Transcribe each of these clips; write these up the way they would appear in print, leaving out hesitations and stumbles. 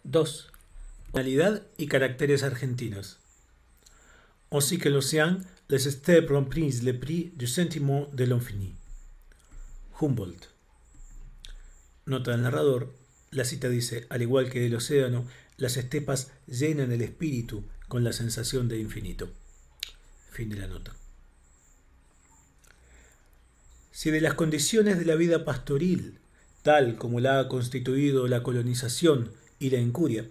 2. Personalidad y caracteres argentinos. Ainsi que l'océan, les steppes remplissent le prix du sentiment de l'infini. Humboldt. Nota del narrador. La cita dice, al igual que el océano, las estepas llenan el espíritu con la sensación de infinito. Fin de la nota. Si de las condiciones de la vida pastoril, tal como la ha constituido la colonización y la incuria,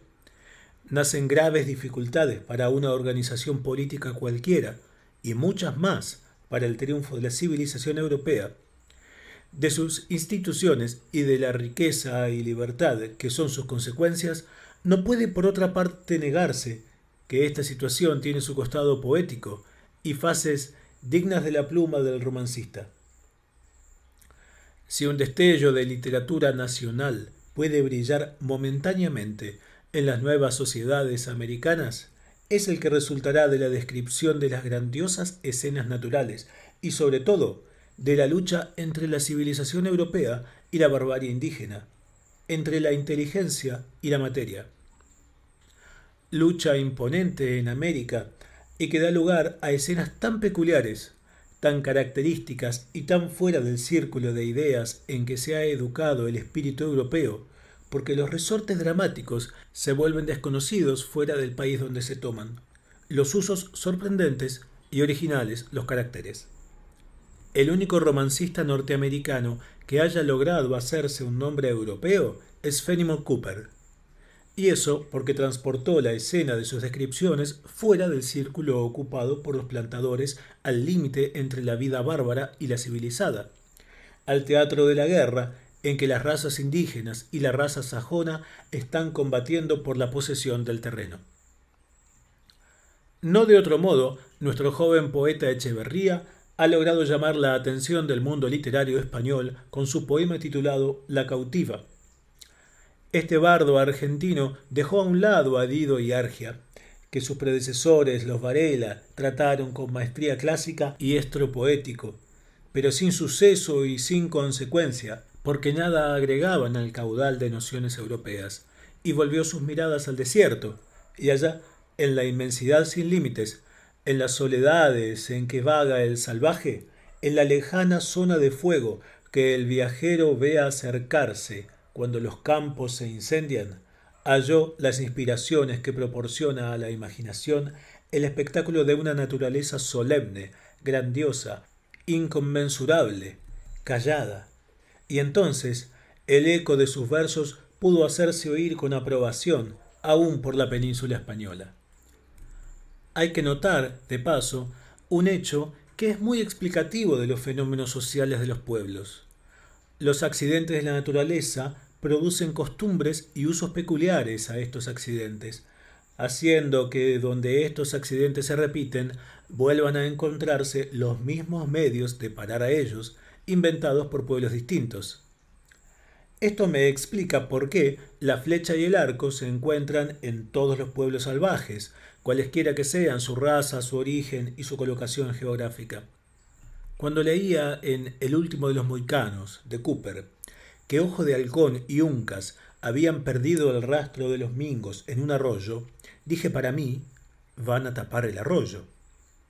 nacen graves dificultades para una organización política cualquiera y muchas más para el triunfo de la civilización europea, de sus instituciones y de la riqueza y libertad que son sus consecuencias, no puede por otra parte negarse que esta situación tiene su costado poético y fases dignas de la pluma del romancista. Si un destello de literatura nacional puede brillar momentáneamente en las nuevas sociedades americanas, es el que resultará de la descripción de las grandiosas escenas naturales y sobre todo de la lucha entre la civilización europea y la barbarie indígena, entre la inteligencia y la materia. Lucha imponente en América y que da lugar a escenas tan peculiares, tan características y tan fuera del círculo de ideas en que se ha educado el espíritu europeo, porque los resortes dramáticos se vuelven desconocidos fuera del país donde se toman, los usos sorprendentes y originales los caracteres. El único romancista norteamericano que haya logrado hacerse un nombre europeo es Fenimore Cooper, y eso porque transportó la escena de sus descripciones fuera del círculo ocupado por los plantadores al límite entre la vida bárbara y la civilizada, al teatro de la guerra en que las razas indígenas y la raza sajona están combatiendo por la posesión del terreno. No de otro modo, nuestro joven poeta Echeverría ha logrado llamar la atención del mundo literario español con su poema titulado La cautiva. Este bardo argentino dejó a un lado a Dido y Argia, que sus predecesores, los Varela, trataron con maestría clásica y estro poético, pero sin suceso y sin consecuencia, porque nada agregaban al caudal de nociones europeas, y volvió sus miradas al desierto, y allá, en la inmensidad sin límites, en las soledades en que vaga el salvaje, en la lejana zona de fuego que el viajero ve acercarse cuando los campos se incendian, halló las inspiraciones que proporciona a la imaginación el espectáculo de una naturaleza solemne, grandiosa, inconmensurable, callada, y entonces el eco de sus versos pudo hacerse oír con aprobación aún por la península española. Hay que notar, de paso, un hecho que es muy explicativo de los fenómenos sociales de los pueblos. Los accidentes de la naturaleza producen costumbres y usos peculiares a estos accidentes, haciendo que donde estos accidentes se repiten, vuelvan a encontrarse los mismos medios de parar a ellos, inventados por pueblos distintos. Esto me explica por qué la flecha y el arco se encuentran en todos los pueblos salvajes, cualesquiera que sean su raza, su origen y su colocación geográfica. Cuando leía en El último de los mohicanos, de Cooper, que Ojo de Halcón y Uncas habían perdido el rastro de los mingos en un arroyo, dije para mí, van a tapar el arroyo.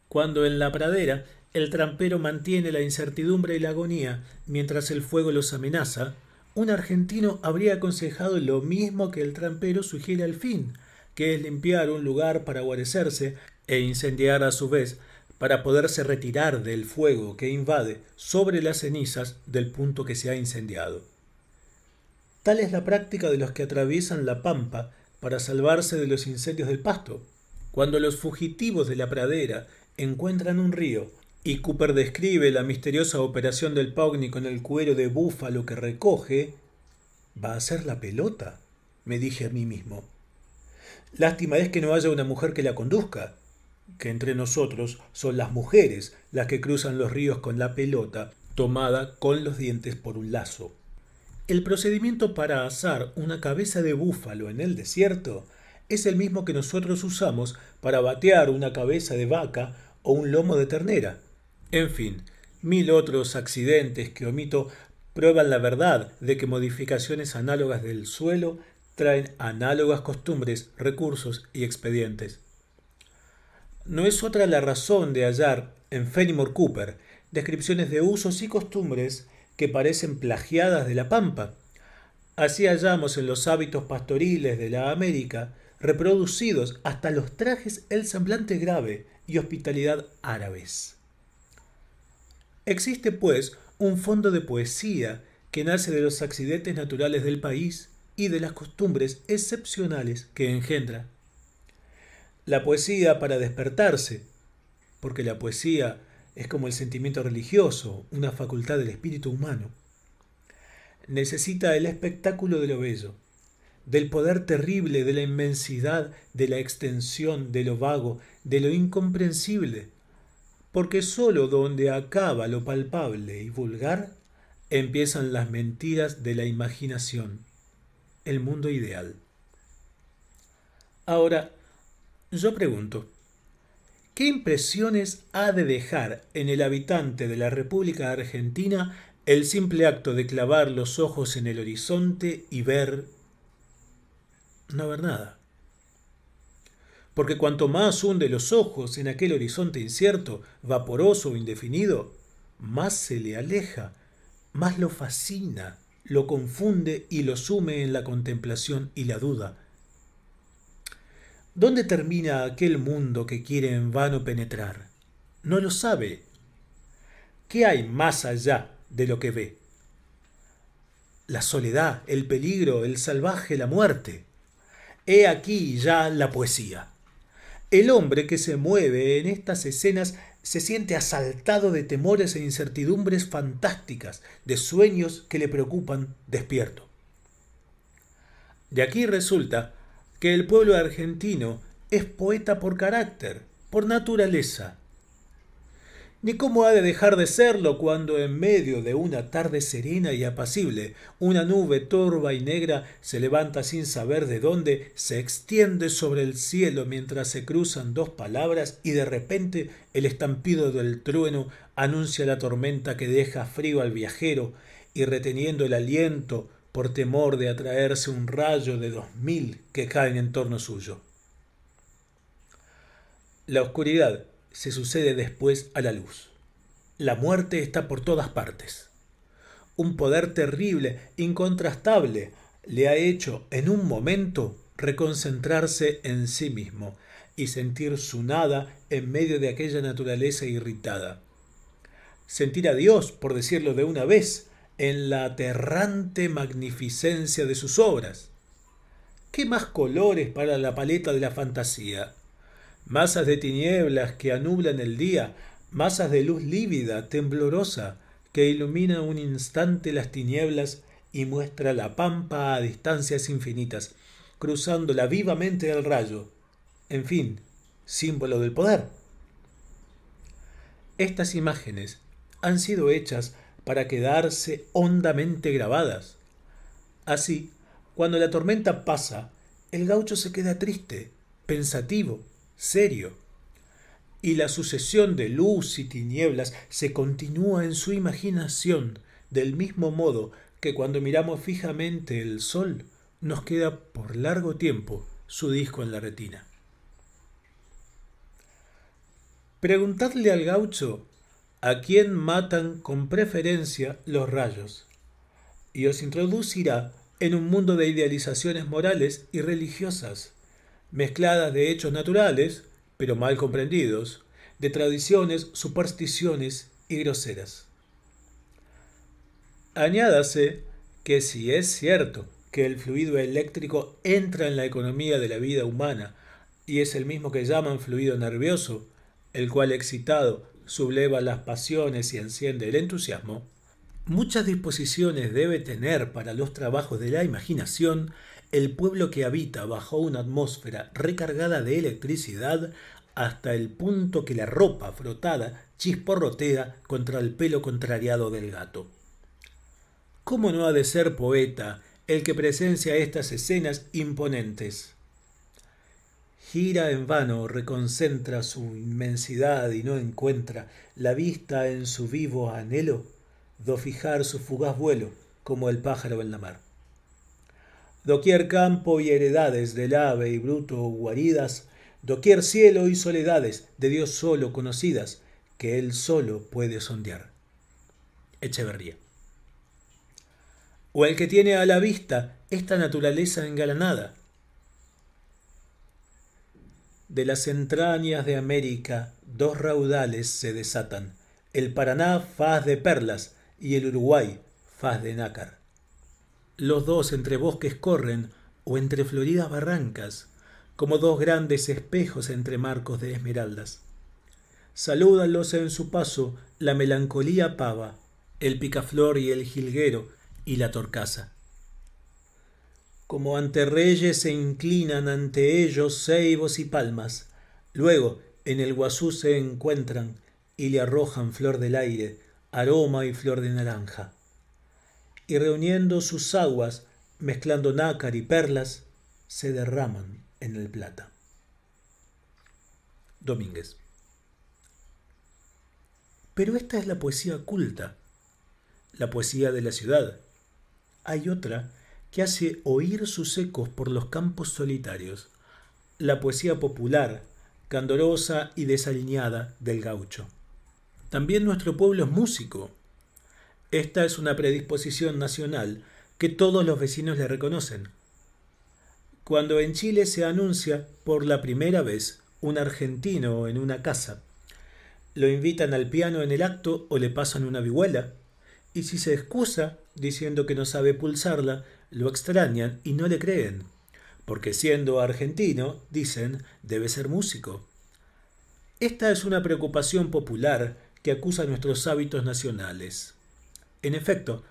Cuando en la pradera el trampero mantiene la incertidumbre y la agonía mientras el fuego los amenaza, un argentino habría aconsejado lo mismo que el trampero sugiere al fin, que es limpiar un lugar para guarecerse e incendiar a su vez para poderse retirar del fuego que invade sobre las cenizas del punto que se ha incendiado. Tal es la práctica de los que atraviesan la pampa para salvarse de los incendios del pasto. Cuando los fugitivos de la pradera encuentran un río y Cooper describe la misteriosa operación del Pawnee con el cuero de búfalo que recoge, ¿va a ser la pelota?, me dije a mí mismo. Lástima es que no haya una mujer que la conduzca, que entre nosotros son las mujeres las que cruzan los ríos con la pelota tomada con los dientes por un lazo. El procedimiento para asar una cabeza de búfalo en el desierto es el mismo que nosotros usamos para batear una cabeza de vaca o un lomo de ternera. En fin, 1000 otros accidentes que omito prueban la verdad de que modificaciones análogas del suelo traen análogas costumbres, recursos y expedientes. No es otra la razón de hallar en Fenimore Cooper descripciones de usos y costumbres que parecen plagiadas de la pampa. Así hallamos en los hábitos pastoriles de la América reproducidos hasta los trajes el semblante grave y hospitalidad árabes. Existe, pues, un fondo de poesía que nace de los accidentes naturales del país y de las costumbres excepcionales que engendra. La poesía para despertarse, porque la poesía es como el sentimiento religioso, una facultad del espíritu humano, necesita el espectáculo de lo bello, del poder terrible, de la inmensidad, de la extensión, de lo vago, de lo incomprensible, porque sólo donde acaba lo palpable y vulgar empiezan las mentiras de la imaginación, el mundo ideal. Ahora, yo pregunto, ¿qué impresiones ha de dejar en el habitante de la República Argentina el simple acto de clavar los ojos en el horizonte y no ver nada? Porque cuanto más hunde los ojos en aquel horizonte incierto, vaporoso o indefinido, más se le aleja, más lo fascina, lo confunde y lo sume en la contemplación y la duda. ¿Dónde termina aquel mundo que quiere en vano penetrar? No lo sabe. ¿Qué hay más allá de lo que ve? La soledad, el peligro, el salvaje, la muerte. He aquí ya la poesía. El hombre que se mueve en estas escenas se siente asaltado de temores e incertidumbres fantásticas, de sueños que le preocupan despierto. De aquí resulta que el pueblo argentino es poeta por carácter, por naturaleza. Ni cómo ha de dejar de serlo cuando en medio de una tarde serena y apacible, una nube torva y negra se levanta sin saber de dónde, se extiende sobre el cielo mientras se cruzan dos palabras y de repente el estampido del trueno anuncia la tormenta que deja frío al viajero y reteniendo el aliento por temor de atraerse un rayo de 2000 que caen en torno suyo. La oscuridad se sucede después a la luz. La muerte está por todas partes. Un poder terrible, incontrastable, le ha hecho en un momento reconcentrarse en sí mismo y sentir su nada en medio de aquella naturaleza irritada. Sentir a Dios, por decirlo de una vez, en la aterrante magnificencia de sus obras. ¿Qué más colores para la paleta de la fantasía? Masas de tinieblas que anublan el día, masas de luz lívida, temblorosa, que ilumina un instante las tinieblas y muestra la pampa a distancias infinitas, cruzándola vivamente el rayo. En fin, símbolo del poder. Estas imágenes han sido hechas para quedarse hondamente grabadas. Así, cuando la tormenta pasa, el gaucho se queda triste, pensativo, serio, y la sucesión de luz y tinieblas se continúa en su imaginación del mismo modo que cuando miramos fijamente el sol nos queda por largo tiempo su disco en la retina. Preguntadle al gaucho a quién matan con preferencia los rayos, y os introducirá en un mundo de idealizaciones morales y religiosas, mezcladas de hechos naturales, pero mal comprendidos, de tradiciones, supersticiones y groseras. Añádase que si es cierto que el fluido eléctrico entra en la economía de la vida humana y es el mismo que llaman fluido nervioso, el cual excitado subleva las pasiones y enciende el entusiasmo, muchas disposiciones debe tener para los trabajos de la imaginación el pueblo que habita bajo una atmósfera recargada de electricidad hasta el punto que la ropa frotada chisporrotea contra el pelo contrariado del gato. ¿Cómo no ha de ser poeta el que presencia estas escenas imponentes? Gira en vano, reconcentra su inmensidad y no encuentra la vista en su vivo anhelo do fijar su fugaz vuelo como el pájaro en la mar. Doquier campo y heredades del ave y bruto guaridas, doquier cielo y soledades de Dios solo conocidas, que Él solo puede sondear. Echeverría. O el que tiene a la vista esta naturaleza engalanada. De las entrañas de América dos raudales se desatan, el Paraná faz de perlas y el Uruguay faz de nácar. Los dos entre bosques corren o entre floridas barrancas, como dos grandes espejos entre marcos de esmeraldas. Salúdanlos en su paso la melancolía pava, el picaflor y el jilguero y la torcaza. Como ante reyes se inclinan ante ellos ceibos y palmas, luego en el Guazú se encuentran y le arrojan flor del aire, aroma y flor de naranja. Y reuniendo sus aguas, mezclando nácar y perlas, se derraman en el Plata. Domínguez. Pero esta es la poesía culta, la poesía de la ciudad. Hay otra que hace oír sus ecos por los campos solitarios, la poesía popular, candorosa y desaliñada del gaucho. También nuestro pueblo es músico. Esta es una predisposición nacional que todos los vecinos le reconocen. Cuando en Chile se anuncia por la primera vez un argentino en una casa, lo invitan al piano en el acto o le pasan una vihuela, y si se excusa diciendo que no sabe pulsarla, lo extrañan y no le creen, porque siendo argentino, dicen, debe ser músico. Esta es una preocupación popular que acusa nuestros hábitos nacionales. En efecto,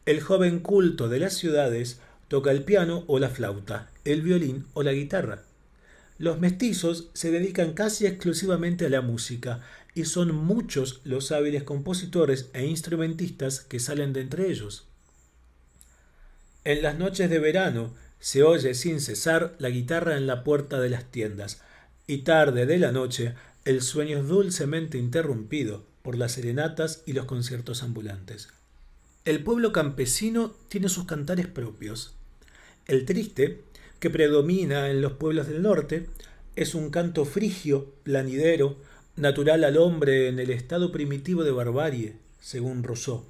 el joven culto de las ciudades toca el piano o la flauta, el violín o la guitarra. Los mestizos se dedican casi exclusivamente a la música y son muchos los hábiles compositores e instrumentistas que salen de entre ellos. En las noches de verano se oye sin cesar la guitarra en la puerta de las tiendas y tarde de la noche el sueño es dulcemente interrumpido por las serenatas y los conciertos ambulantes. El pueblo campesino tiene sus cantares propios. El triste, que predomina en los pueblos del norte, es un canto frigio, planidero, natural al hombre en el estado primitivo de barbarie, según Rousseau.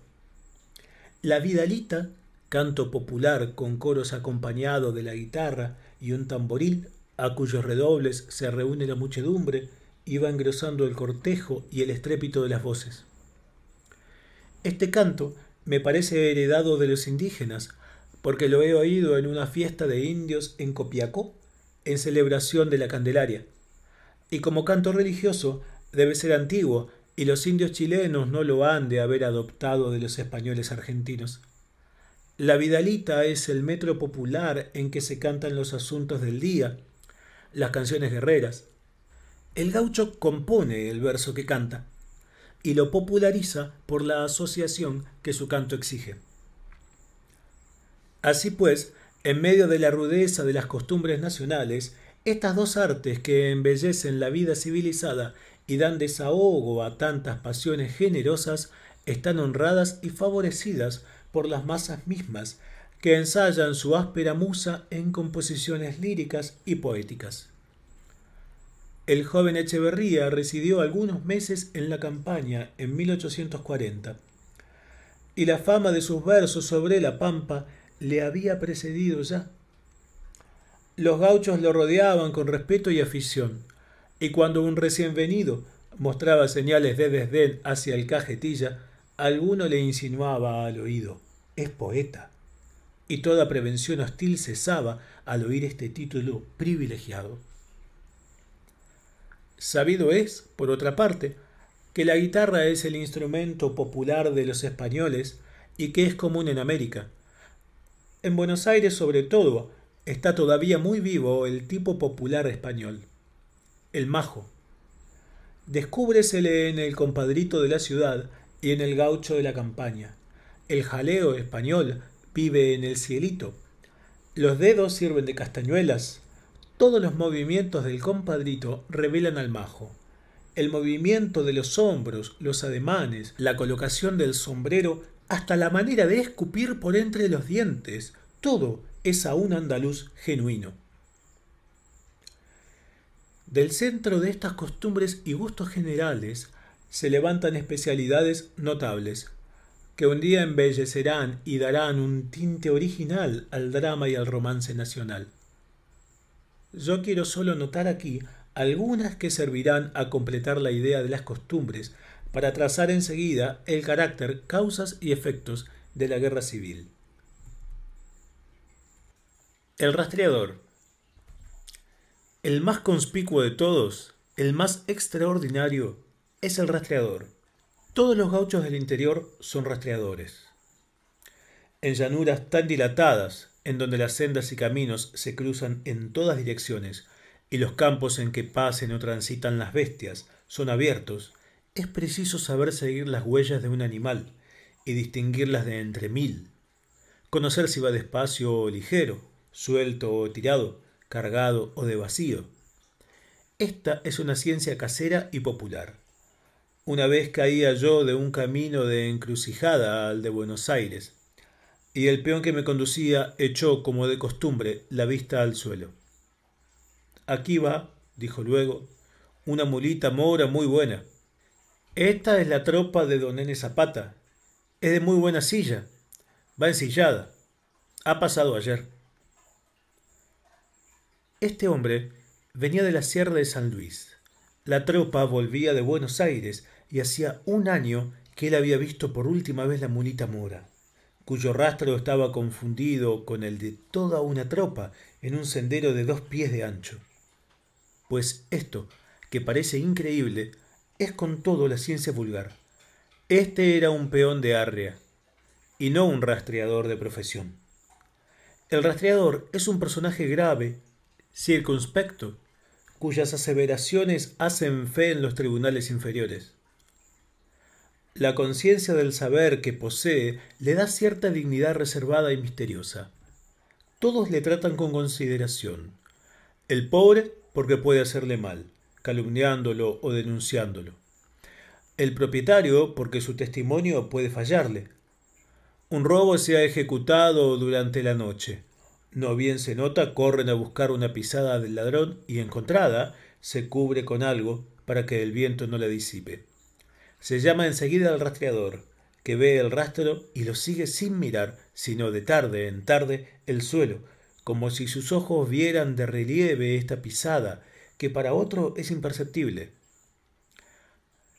La vidalita, canto popular con coros acompañados de la guitarra y un tamboril, a cuyos redobles se reúne la muchedumbre y va engrosando el cortejo y el estrépito de las voces. Este canto me parece heredado de los indígenas, porque lo he oído en una fiesta de indios en Copiapó, en celebración de la Candelaria. Y como canto religioso debe ser antiguo, y los indios chilenos no lo han de haber adoptado de los españoles argentinos. La vidalita es el metro popular en que se cantan los asuntos del día, las canciones guerreras. El gaucho compone el verso que canta, y lo populariza por la asociación que su canto exige. Así pues, en medio de la rudeza de las costumbres nacionales, estas dos artes que embellecen la vida civilizada y dan desahogo a tantas pasiones generosas están honradas y favorecidas por las masas mismas, que ensayan su áspera musa en composiciones líricas y poéticas. El joven Echeverría residió algunos meses en la campaña en 1840, y la fama de sus versos sobre la pampa le había precedido ya. Los gauchos lo rodeaban con respeto y afición, y cuando un recién venido mostraba señales de desdén hacia el cajetilla, alguno le insinuaba al oído: «Es poeta», y toda prevención hostil cesaba al oír este título privilegiado. Sabido es, por otra parte, que la guitarra es el instrumento popular de los españoles y que es común en América. En Buenos Aires, sobre todo, está todavía muy vivo el tipo popular español, el majo. Descúbresele en el compadrito de la ciudad y en el gaucho de la campaña. El jaleo español vive en el cielito. Los dedos sirven de castañuelas. Todos los movimientos del compadrito revelan al majo. El movimiento de los hombros, los ademanes, la colocación del sombrero, hasta la manera de escupir por entre los dientes, todo es a un andaluz genuino. Del centro de estas costumbres y gustos generales se levantan especialidades notables, que un día embellecerán y darán un tinte original al drama y al romance nacional. Yo quiero solo notar aquí algunas que servirán a completar la idea de las costumbres para trazar enseguida el carácter, causas y efectos de la guerra civil. El rastreador. El más conspicuo de todos, el más extraordinario, es el rastreador. Todos los gauchos del interior son rastreadores. En llanuras tan dilatadas, en donde las sendas y caminos se cruzan en todas direcciones, y los campos en que pasen o transitan las bestias son abiertos, es preciso saber seguir las huellas de un animal y distinguirlas de entre mil. Conocer si va despacio o ligero, suelto o tirado, cargado o de vacío. Esta es una ciencia casera y popular. Una vez caía yo de un camino de Encrucijada al de Buenos Aires, y el peón que me conducía echó, como de costumbre, la vista al suelo. Aquí va, dijo luego, una mulita mora muy buena. Esta es la tropa de don Nene Zapata. Es de muy buena silla. Va ensillada. Ha pasado ayer. Este hombre venía de la Sierra de San Luis. La tropa volvía de Buenos Aires y hacía un año que él había visto por última vez la mulita mora, cuyo rastro estaba confundido con el de toda una tropa en un sendero de 2 pies de ancho. Pues esto, que parece increíble, es con todo la ciencia vulgar. Este era un peón de arrea, y no un rastreador de profesión. El rastreador es un personaje grave, circunspecto, cuyas aseveraciones hacen fe en los tribunales inferiores. La conciencia del saber que posee le da cierta dignidad reservada y misteriosa. Todos le tratan con consideración. El pobre porque puede hacerle mal, calumniándolo o denunciándolo. El propietario porque su testimonio puede fallarle. Un robo se ha ejecutado durante la noche. No bien se nota, corren a buscar una pisada del ladrón y, encontrada, se cubre con algo para que el viento no la disipe. Se llama enseguida al rastreador, que ve el rastro y lo sigue sin mirar, sino de tarde en tarde, el suelo, como si sus ojos vieran de relieve esta pisada, que para otro es imperceptible.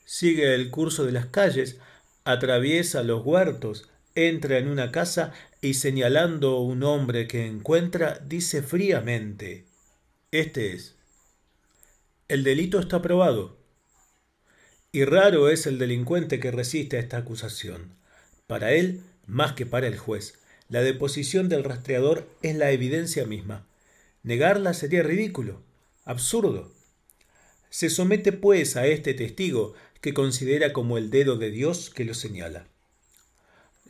Sigue el curso de las calles, atraviesa los huertos, entra en una casa y, señalando un hombre que encuentra, dice fríamente: «Este es». El delito está probado, y raro es el delincuente que resiste a esta acusación. Para él, más que para el juez, la deposición del rastreador es la evidencia misma. Negarla sería ridículo, absurdo. Se somete pues a este testigo, que considera como el dedo de Dios que lo señala.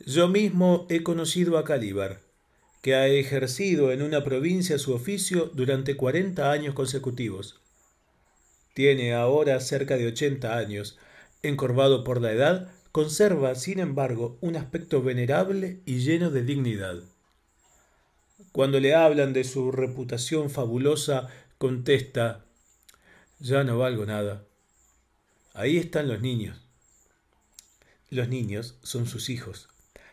Yo mismo he conocido a Calíbar, que ha ejercido en una provincia su oficio durante 40 años consecutivos. Tiene ahora cerca de 80 años, encorvado por la edad, conserva, sin embargo, un aspecto venerable y lleno de dignidad. Cuando le hablan de su reputación fabulosa, contesta: «Ya no valgo nada. Ahí están los niños». Los niños son sus hijos,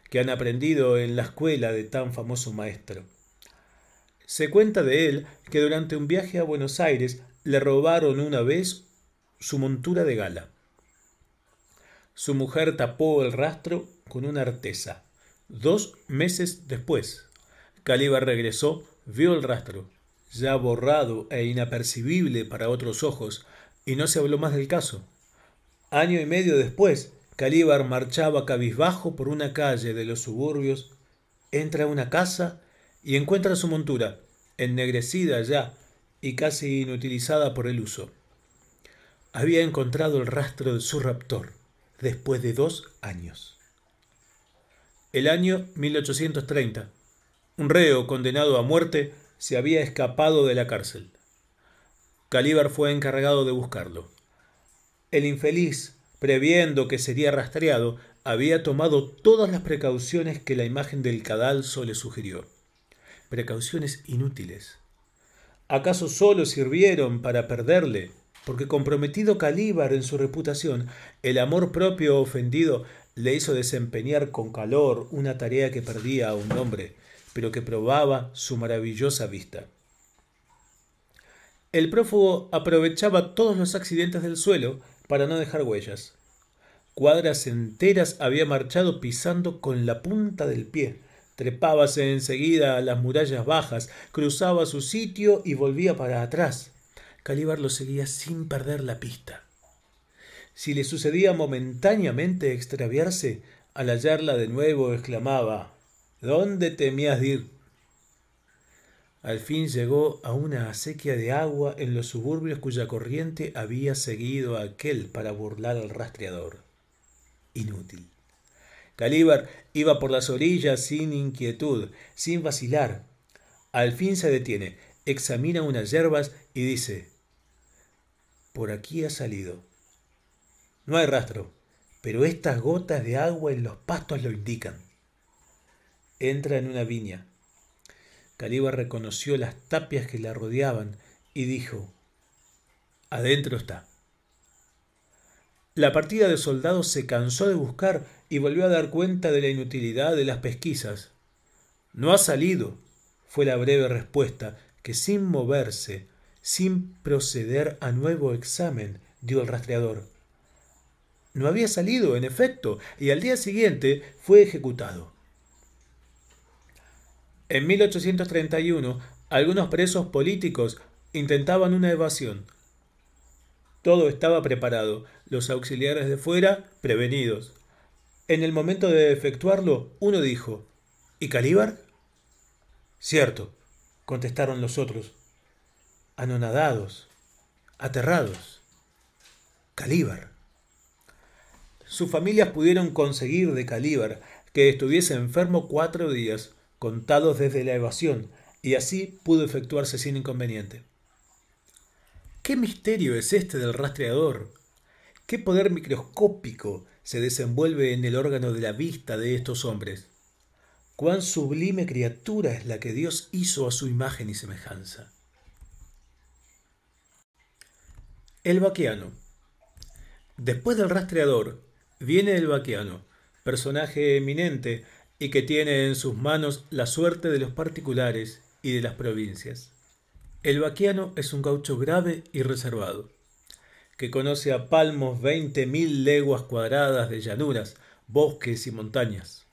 que han aprendido en la escuela de tan famoso maestro. Se cuenta de él que durante un viaje a Buenos Aires le robaron una vez su montura de gala. Su mujer tapó el rastro con una artesa. 2 meses después, Calíbar regresó, vio el rastro, ya borrado e inapercibible para otros ojos, y no se habló más del caso. Año y medio después, Calíbar marchaba cabizbajo por una calle de los suburbios, entra a una casa y encuentra su montura, ennegrecida ya y casi inutilizada por el uso. Había encontrado el rastro de su raptor, después de 2 años. El año 1830. Un reo condenado a muerte se había escapado de la cárcel. Calíbar fue encargado de buscarlo. El infeliz, previendo que sería rastreado, había tomado todas las precauciones que la imagen del cadalso le sugirió. precauciones inútiles. ¿Acaso solo sirvieron para perderle? Porque comprometido Calíbar en su reputación, el amor propio ofendido le hizo desempeñar con calor una tarea que perdía a un hombre, pero que probaba su maravillosa vista. El prófugo aprovechaba todos los accidentes del suelo para no dejar huellas. Cuadras enteras había marchado pisando con la punta del pie. Trepábase enseguida a las murallas bajas, cruzaba su sitio y volvía para atrás. Calíbar lo seguía sin perder la pista. Si le sucedía momentáneamente extraviarse, al hallarla de nuevo exclamaba: ¿Dónde temías de ir? Al fin llegó a una acequia de agua en los suburbios cuya corriente había seguido a aquel para burlar al rastreador. Inútil. Calíbar iba por las orillas sin inquietud, sin vacilar. Al fin se detiene, examina unas yerbas y dice: por aquí ha salido. No hay rastro, pero estas gotas de agua en los pastos lo indican. Entra en una viña. Calíbar reconoció las tapias que la rodeaban y dijo: adentro está. La partida de soldados se cansó de buscar y volvió a dar cuenta de la inutilidad de las pesquisas. No ha salido, fue la breve respuesta que, sin moverse, sin proceder a nuevo examen, dio el rastreador. No había salido, en efecto, y al día siguiente fue ejecutado. En 1831, algunos presos políticos intentaban una evasión. Todo estaba preparado, los auxiliares de fuera prevenidos. En el momento de efectuarlo, uno dijo: ¿y Calíbar? Cierto, contestaron los otros, anonadados, aterrados. Calíbar. Sus familias pudieron conseguir de Calíbar que estuviese enfermo 4 días, contados desde la evasión, y así pudo efectuarse sin inconveniente. ¿Qué misterio es este del rastreador? ¿Qué poder microscópico se desenvuelve en el órgano de la vista de estos hombres? ¿Cuán sublime criatura es la que Dios hizo a su imagen y semejanza? El vaquiano. Después del rastreador viene el vaquiano, personaje eminente y que tiene en sus manos la suerte de los particulares y de las provincias. El vaquiano es un gaucho grave y reservado, que conoce a palmos 20.000 leguas cuadradas de llanuras, bosques y montañas.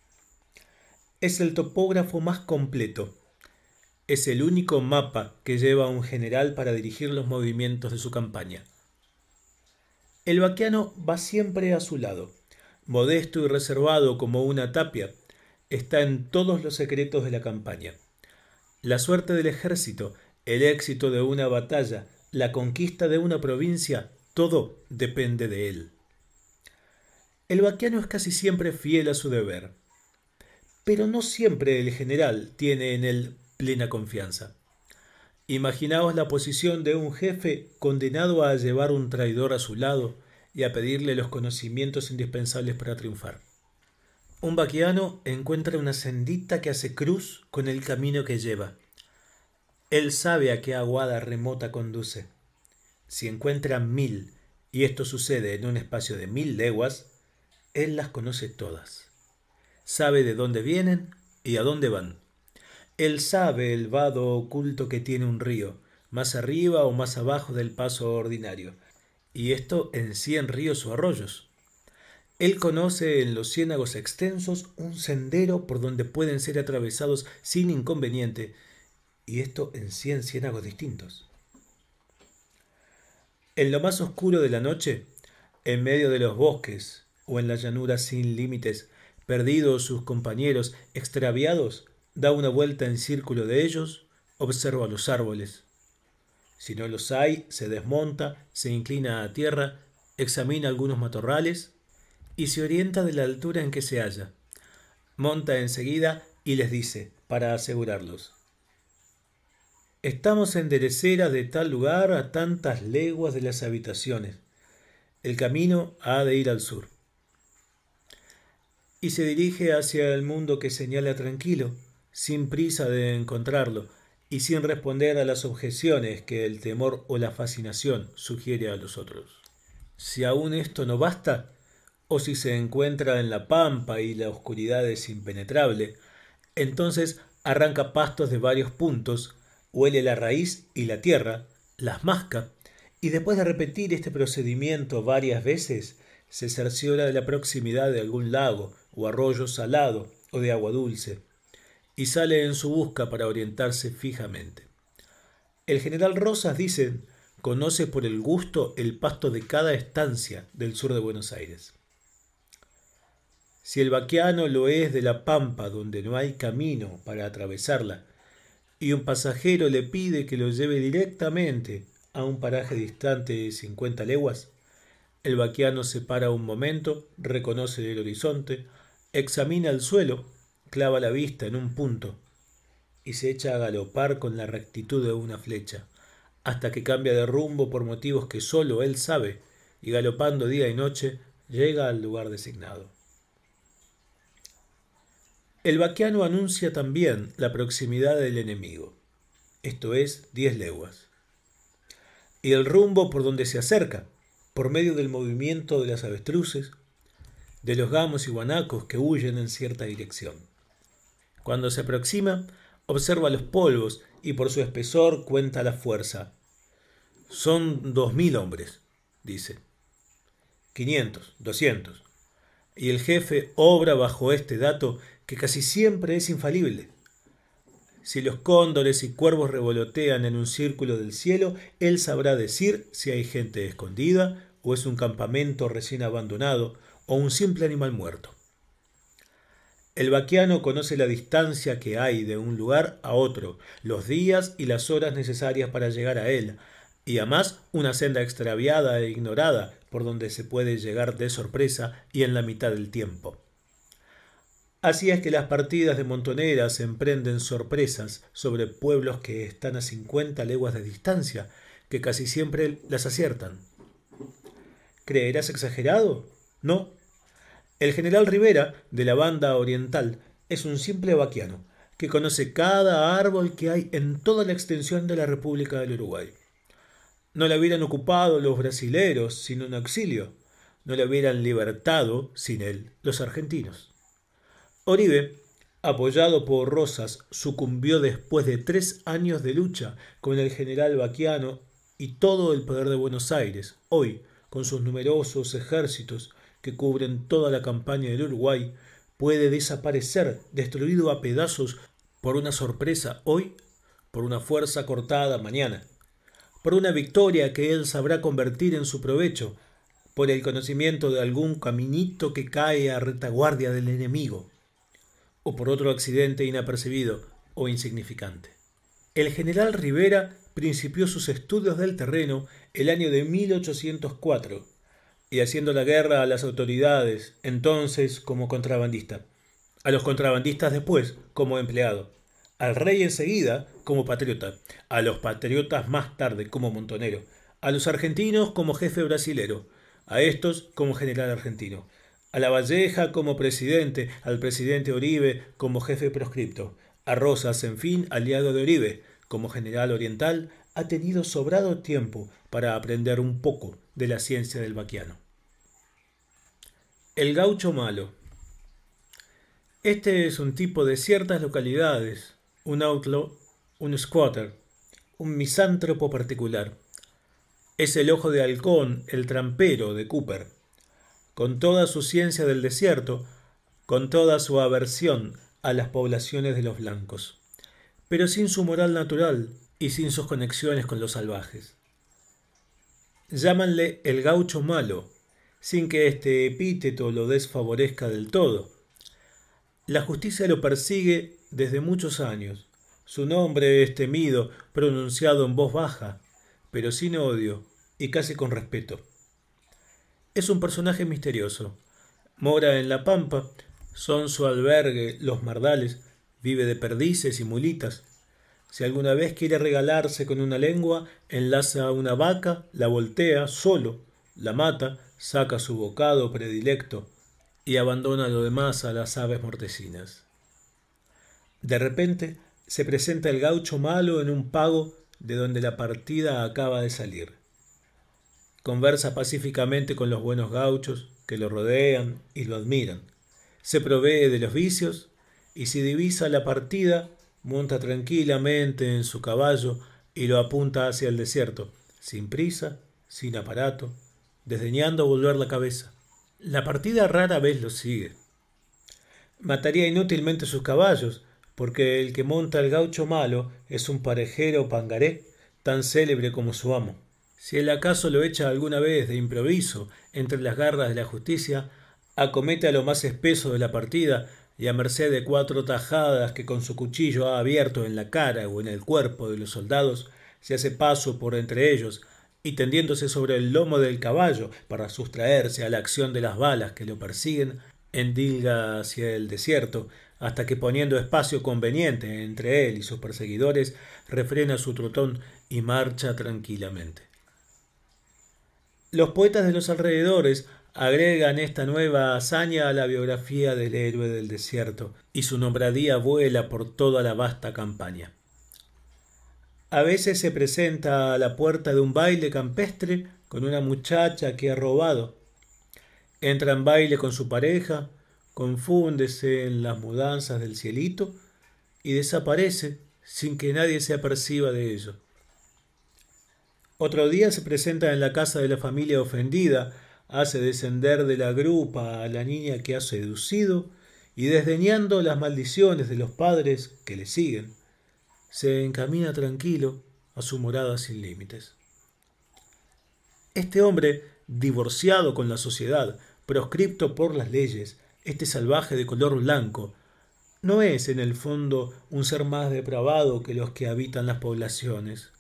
Es el topógrafo más completo. Es el único mapa que lleva un general para dirigir los movimientos de su campaña. El vaquiano va siempre a su lado, modesto y reservado como una tapia, está en todos los secretos de la campaña. La suerte del ejército, el éxito de una batalla, la conquista de una provincia, todo depende de él. El vaquiano es casi siempre fiel a su deber, pero no siempre el general tiene en él plena confianza. Imaginaos la posición de un jefe condenado a llevar un traidor a su lado y a pedirle los conocimientos indispensables para triunfar. Un vaquiano encuentra una sendita que hace cruz con el camino que lleva. Él sabe a qué aguada remota conduce. Si encuentra 1000, y esto sucede en un espacio de 1000 leguas, él las conoce todas. Sabe de dónde vienen y a dónde van. Él sabe el vado oculto que tiene un río, más arriba o más abajo del paso ordinario, y esto en 100 ríos o arroyos. Él conoce en los ciénagos extensos un sendero por donde pueden ser atravesados sin inconveniente, y esto en 100 ciénagos distintos. En lo más oscuro de la noche, en medio de los bosques o en la llanura sin límites, perdidos sus compañeros, extraviados, da una vuelta en círculo de ellos, observa los árboles. Si no los hay, se desmonta, se inclina a tierra, examina algunos matorrales y se orienta de la altura en que se halla. Monta enseguida y les dice, para asegurarlos: estamos en dereceras de tal lugar a tantas leguas de las habitaciones. El camino ha de ir al sur. Y se dirige hacia el mundo que señala tranquilo, sin prisa de encontrarlo y sin responder a las objeciones que el temor o la fascinación sugiere a los otros. Si aún esto no basta, o si se encuentra en la pampa y la oscuridad es impenetrable, entonces arranca pastos de varios puntos, huele la raíz y la tierra, las masca, y después de repetir este procedimiento varias veces, se cerciora de la proximidad de algún lago o arroyo salado o de agua dulce, y sale en su busca para orientarse fijamente. El general Rosas, dice, conoce por el gusto el pasto de cada estancia del sur de Buenos Aires. Si el vaquiano lo es de la pampa donde no hay camino para atravesarla, y un pasajero le pide que lo lleve directamente a un paraje distante de 50 leguas, el vaquiano se para un momento, reconoce el horizonte, examina el suelo, clava la vista en un punto y se echa a galopar con la rectitud de una flecha, hasta que cambia de rumbo por motivos que sólo él sabe, y galopando día y noche llega al lugar designado. El vaquiano anuncia también la proximidad del enemigo, esto es 10 leguas, y el rumbo por donde se acerca, por medio del movimiento de las avestruces, de los gamos y guanacos que huyen en cierta dirección. Cuando se aproxima, observa los polvos y por su espesor cuenta la fuerza. Son 2000 hombres, dice. 500, 200. Y el jefe obra bajo este dato que casi siempre es infalible. Si los cóndores y cuervos revolotean en un círculo del cielo, él sabrá decir si hay gente escondida o es un campamento recién abandonado o un simple animal muerto. El vaquiano conoce la distancia que hay de un lugar a otro, los días y las horas necesarias para llegar a él, y además una senda extraviada e ignorada por donde se puede llegar de sorpresa y en la mitad del tiempo. Así es que las partidas de montoneras emprenden sorpresas sobre pueblos que están a 50 leguas de distancia, que casi siempre las aciertan. ¿Creerás exagerado? No. El general Rivera, de la banda oriental, es un simple vaquiano, que conoce cada árbol que hay en toda la extensión de la República del Uruguay. No le hubieran ocupado los brasileros sin un auxilio, no le hubieran libertado sin él los argentinos. Oribe, apoyado por Rosas, sucumbió después de 3 años de lucha con el general vaquiano y todo el poder de Buenos Aires, hoy, con sus numerosos ejércitos que cubren toda la campaña del Uruguay, puede desaparecer, destruido a pedazos por una sorpresa hoy, por una fuerza cortada mañana, por una victoria que él sabrá convertir en su provecho, por el conocimiento de algún caminito que cae a retaguardia del enemigo, o por otro accidente inapercibido o insignificante. El general Rivera principió sus estudios del terreno el año de 1804, y haciendo la guerra a las autoridades, entonces como contrabandista, a los contrabandistas después como empleado, al rey enseguida como patriota, a los patriotas más tarde como montonero, a los argentinos como jefe brasilero, a estos como general argentino, a La Valleja como presidente, al presidente Oribe como jefe proscripto, a Rosas, en fin, aliado de Oribe, como general oriental, ha tenido sobrado tiempo para aprender un poco de la ciencia del vaquiano. El gaucho malo. Este es un tipo de ciertas localidades, un outlaw, un squatter, un misántropo particular. Es el ojo de halcón, el trampero de Cooper. Con toda su ciencia del desierto, con toda su aversión a las poblaciones de los blancos, pero sin su moral natural y sin sus conexiones con los salvajes. Llámanle el gaucho malo, sin que este epíteto lo desfavorezca del todo. La justicia lo persigue desde muchos años. Su nombre es temido, pronunciado en voz baja, pero sin odio y casi con respeto. Es un personaje misterioso. Mora en la pampa, son su albergue los mardales, vive de perdices y mulitas. Si alguna vez quiere regalarse con una lengua, enlaza a una vaca, la voltea solo, la mata, saca su bocado predilecto y abandona lo demás a las aves mortecinas. De repente se presenta el gaucho malo en un pago de donde la partida acaba de salir. Conversa pacíficamente con los buenos gauchos que lo rodean y lo admiran. Se provee de los vicios y si divisa la partida, monta tranquilamente en su caballo y lo apunta hacia el desierto, sin prisa, sin aparato, desdeñando volver la cabeza. La partida rara vez lo sigue. Mataría inútilmente sus caballos, porque el que monta el gaucho malo es un parejero pangaré, tan célebre como su amo. Si él acaso lo echa alguna vez de improviso entre las garras de la justicia, acomete a lo más espeso de la partida y a merced de 4 tajadas que con su cuchillo ha abierto en la cara o en el cuerpo de los soldados, se hace paso por entre ellos y tendiéndose sobre el lomo del caballo para sustraerse a la acción de las balas que lo persiguen, endilga hacia el desierto, hasta que poniendo espacio conveniente entre él y sus perseguidores, refrena su trotón y marcha tranquilamente. Los poetas de los alrededores agregan esta nueva hazaña a la biografía del héroe del desierto, y su nombradía vuela por toda la vasta campaña. A veces se presenta a la puerta de un baile campestre con una muchacha que ha robado. Entra en baile con su pareja, confúndese en las mudanzas del cielito y desaparece sin que nadie se aperciba de ello. Otro día se presenta en la casa de la familia ofendida, hace descender de la grupa a la niña que ha seducido y desdeñando las maldiciones de los padres que le siguen, se encamina tranquilo a su morada sin límites. Este hombre, divorciado con la sociedad, proscripto por las leyes, este salvaje de color blanco, no es en el fondo un ser más depravado que los que habitan las poblaciones.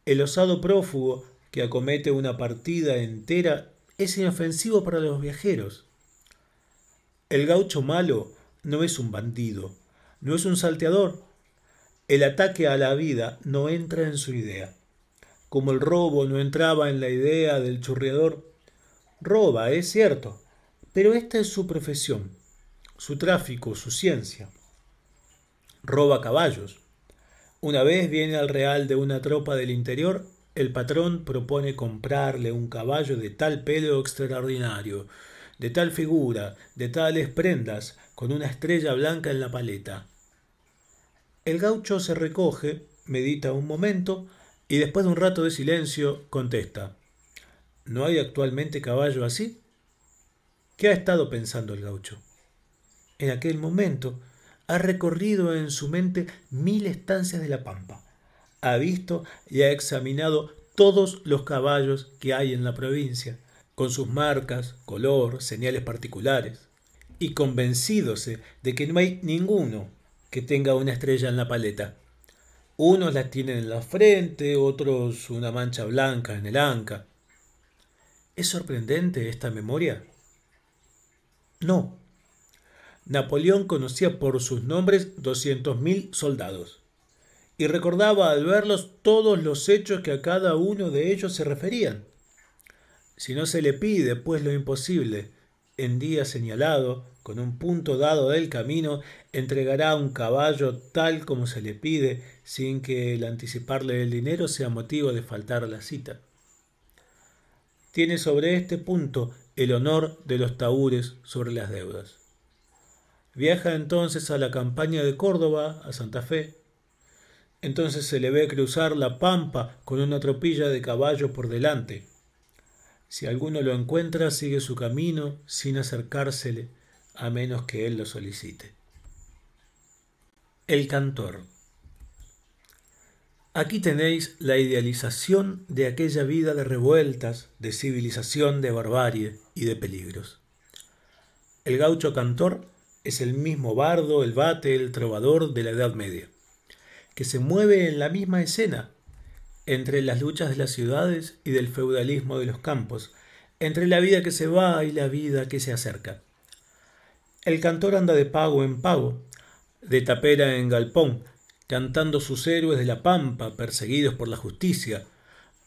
El osado prófugo que acomete una partida entera es inofensivo para los viajeros. El gaucho malo no es un bandido, no es un salteador. El ataque a la vida no entra en su idea. Como el robo no entraba en la idea del churriador, roba, es cierto, pero esta es su profesión, su tráfico, su ciencia. Roba caballos. Una vez viene al real de una tropa del interior, el patrón propone comprarle un caballo de tal pelo extraordinario, de tal figura, de tales prendas, con una estrella blanca en la paleta. El gaucho se recoge, medita un momento y después de un rato de silencio contesta: ¿No hay actualmente caballo así? ¿Qué ha estado pensando el gaucho? En aquel momento ha recorrido en su mente 1000 estancias de la pampa. Ha visto y ha examinado todos los caballos que hay en la provincia, con sus marcas, color, señales particulares, y convencídose de que no hay ninguno que tenga una estrella en la paleta. Unos la tienen en la frente, otros una mancha blanca en el anca. ¿Es sorprendente esta memoria? No. Napoleón conocía por sus nombres 200.000 soldados y recordaba al verlos todos los hechos que a cada uno de ellos se referían. Si no se le pide, pues, lo imposible, en día señalado, con un punto dado del camino, entregará un caballo tal como se le pide, sin que el anticiparle el dinero sea motivo de faltar a la cita. Tiene sobre este punto el honor de los tahúres sobre las deudas. Viaja entonces a la campaña de Córdoba, a Santa Fe. Entonces se le ve cruzar la pampa con una tropilla de caballos por delante. Si alguno lo encuentra, sigue su camino sin acercársele, a menos que él lo solicite. El cantor. Aquí tenéis la idealización de aquella vida de revueltas, de civilización, de barbarie y de peligros. El gaucho cantor es el mismo bardo, el vate, el trovador de la Edad Media, que se mueve en la misma escena, entre las luchas de las ciudades y del feudalismo de los campos, entre la vida que se va y la vida que se acerca. El cantor anda de pago en pago, de tapera en galpón, cantando sus héroes de la pampa, perseguidos por la justicia,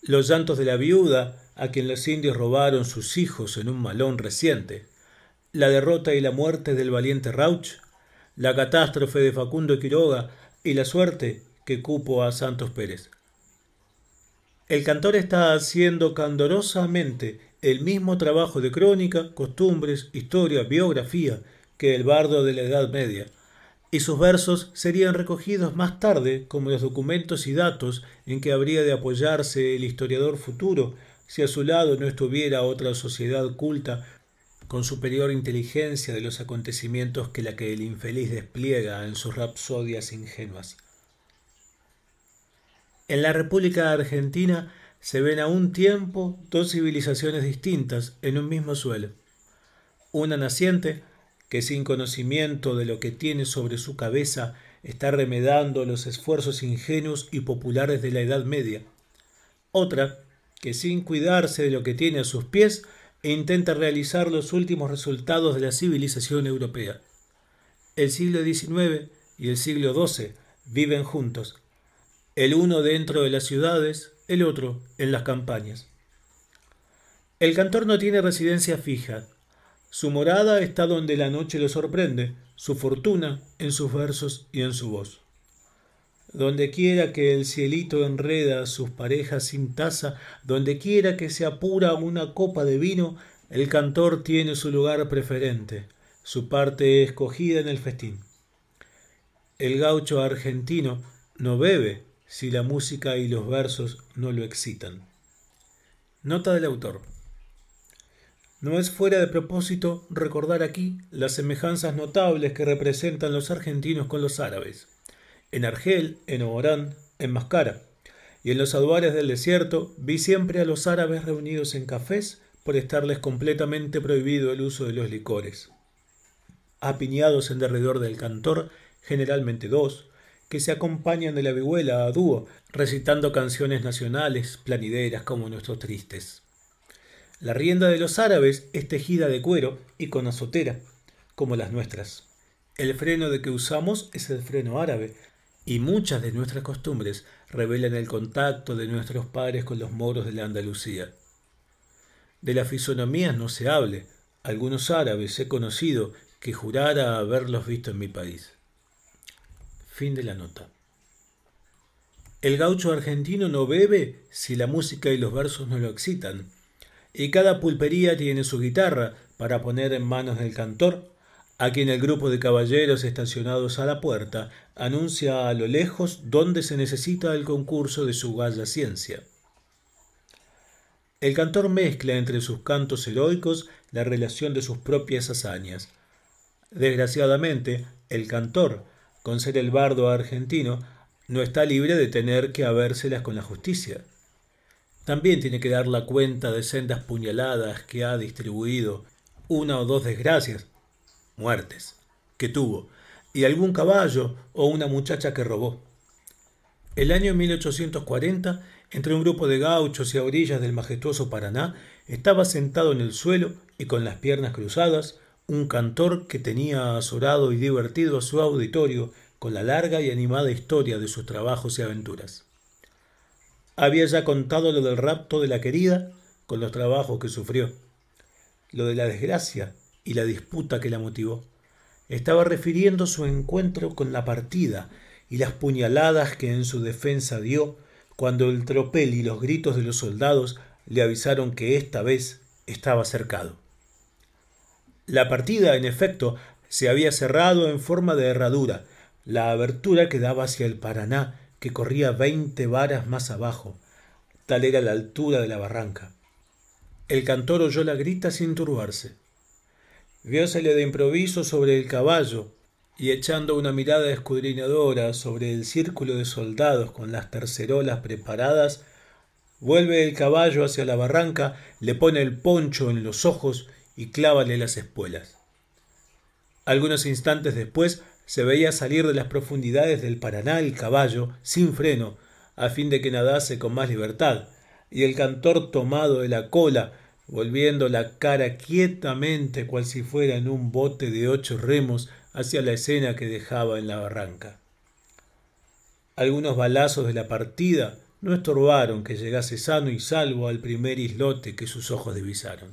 los llantos de la viuda a quien los indios robaron sus hijos en un malón reciente, la derrota y la muerte del valiente Rauch, la catástrofe de Facundo Quiroga y la suerte que cupo a Santos Pérez. El cantor está haciendo candorosamente el mismo trabajo de crónica, costumbres, historia, biografía que el bardo de la Edad Media, y sus versos serían recogidos más tarde como los documentos y datos en que habría de apoyarse el historiador futuro si a su lado no estuviera otra sociedad culta con superior inteligencia de los acontecimientos que la que el infeliz despliega en sus rapsodias ingenuas. En la República Argentina se ven a un tiempo dos civilizaciones distintas en un mismo suelo. Una naciente, que sin conocimiento de lo que tiene sobre su cabeza está remedando los esfuerzos ingenuos y populares de la Edad Media. Otra, que sin cuidarse de lo que tiene a sus pies, intenta realizar los últimos resultados de la civilización europea. El siglo XIX y el siglo XII viven juntos, el uno dentro de las ciudades, el otro en las campañas. El cantor no tiene residencia fija. Su morada está donde la noche lo sorprende, su fortuna en sus versos y en su voz. Donde quiera que el cielito enreda sus parejas sin taza, donde quiera que se apura una copa de vino, el cantor tiene su lugar preferente, su parte escogida en el festín. El gaucho argentino no bebe si la música y los versos no lo excitan. Nota del autor. No es fuera de propósito recordar aquí las semejanzas notables que representan los argentinos con los árabes. En Argel, en Oran, en Mascara y en los aduares del desierto vi siempre a los árabes reunidos en cafés por estarles completamente prohibido el uso de los licores. Apiñados en derredor del cantor, generalmente dos, que se acompañan de la vihuela a dúo, recitando canciones nacionales, planideras como nuestros tristes. La rienda de los árabes es tejida de cuero y con azotera, como las nuestras. El freno de que usamos es el freno árabe, y muchas de nuestras costumbres revelan el contacto de nuestros padres con los moros de la Andalucía. De las fisonomías no se hable. Algunos árabes he conocido que jurara haberlos visto en mi país. Fin de la nota. El gaucho argentino no bebe si la música y los versos no lo excitan, y cada pulpería tiene su guitarra para poner en manos del cantor, a quien el grupo de caballeros estacionados a la puerta anuncia a lo lejos dónde se necesita el concurso de su gaya ciencia. El cantor mezcla entre sus cantos heroicos la relación de sus propias hazañas. Desgraciadamente, el cantor, con ser el bardo argentino, no está libre de tener que habérselas con la justicia. También tiene que dar la cuenta de sendas puñaladas que ha distribuido, una o dos desgracias, muertes, que tuvo, y algún caballo o una muchacha que robó. El año 1840, entre un grupo de gauchos y a orillas del majestuoso Paraná, estaba sentado en el suelo y con las piernas cruzadas, un cantor que tenía azorado y divertido a su auditorio con la larga y animada historia de sus trabajos y aventuras. Había ya contado lo del rapto de la querida con los trabajos que sufrió, lo de la desgracia y la disputa que la motivó. Estaba refiriendo su encuentro con la partida y las puñaladas que en su defensa dio cuando el tropel y los gritos de los soldados le avisaron que esta vez estaba cercado. La partida, en efecto, se había cerrado en forma de herradura, la abertura que daba hacia el Paraná, que corría 20 varas más abajo. Tal era la altura de la barranca. El cantor oyó la grita sin turbarse. Viósele de improviso sobre el caballo, y echando una mirada escudriñadora sobre el círculo de soldados con las tercerolas preparadas, vuelve el caballo hacia la barranca, le pone el poncho en los ojos y clávale las espuelas. Algunos instantes después se veía salir de las profundidades del Paraná el caballo, sin freno, a fin de que nadase con más libertad, y el cantor tomado de la cola, volviendo la cara quietamente cual si fuera en un bote de 8 remos hacia la escena que dejaba en la barranca. Algunos balazos de la partida no estorbaron que llegase sano y salvo al primer islote que sus ojos divisaron.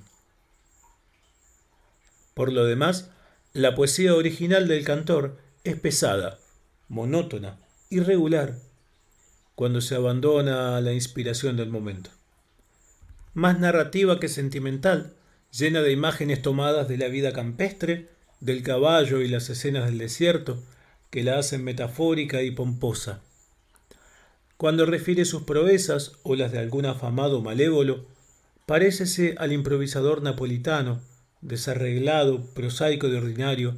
Por lo demás, la poesía original del cantor es pesada, monótona, irregular, cuando se abandona la inspiración del momento. Más narrativa que sentimental, llena de imágenes tomadas de la vida campestre, del caballo y las escenas del desierto, que la hacen metafórica y pomposa. Cuando refiere sus proezas o las de algún afamado malévolo, parécese al improvisador napolitano, desarreglado, prosaico de ordinario,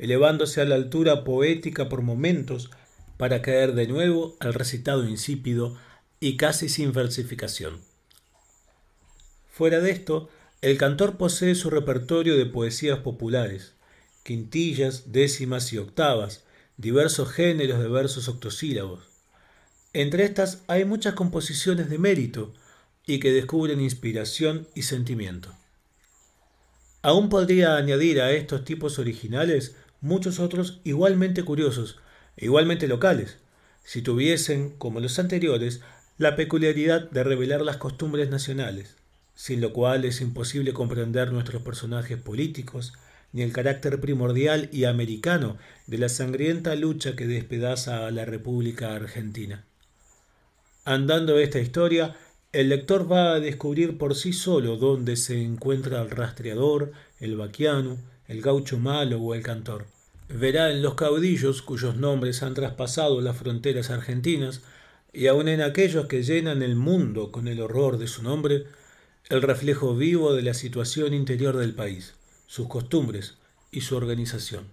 elevándose a la altura poética por momentos para caer de nuevo al recitado insípido y casi sin versificación. Fuera de esto, el cantor posee su repertorio de poesías populares, quintillas, décimas y octavas, diversos géneros de versos octosílabos. Entre estas hay muchas composiciones de mérito y que descubren inspiración y sentimiento. Aún podría añadir a estos tipos originales muchos otros igualmente curiosos e igualmente locales, si tuviesen, como los anteriores, la peculiaridad de revelar las costumbres nacionales, sin lo cual es imposible comprender nuestros personajes políticos, ni el carácter primordial y americano de la sangrienta lucha que despedaza a la República Argentina. Andando esta historia, el lector va a descubrir por sí solo dónde se encuentra el rastreador, el vaquiano, el gaucho malo o el cantor. Verá en los caudillos cuyos nombres han traspasado las fronteras argentinas, y aun en aquellos que llenan el mundo con el horror de su nombre, el reflejo vivo de la situación interior del país, sus costumbres y su organización.